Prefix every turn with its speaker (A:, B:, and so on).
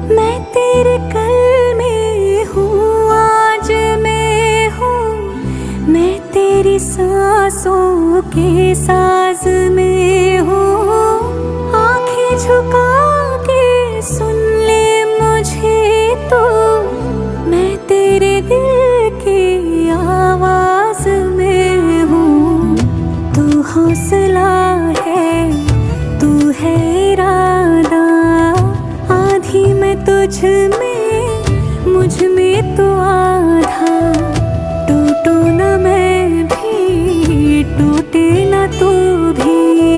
A: मैं तेरे कल में हूँ, आज मैं हूँ। मैं तेरी सांसों के साज में हूँ। आंखें झुका के सुन ले मुझे तो, मैं तेरे दिल की आवाज में हूँ। तू हौसला है, तू है इरादा, आधी मैं तुझ में, मुझ में तो आ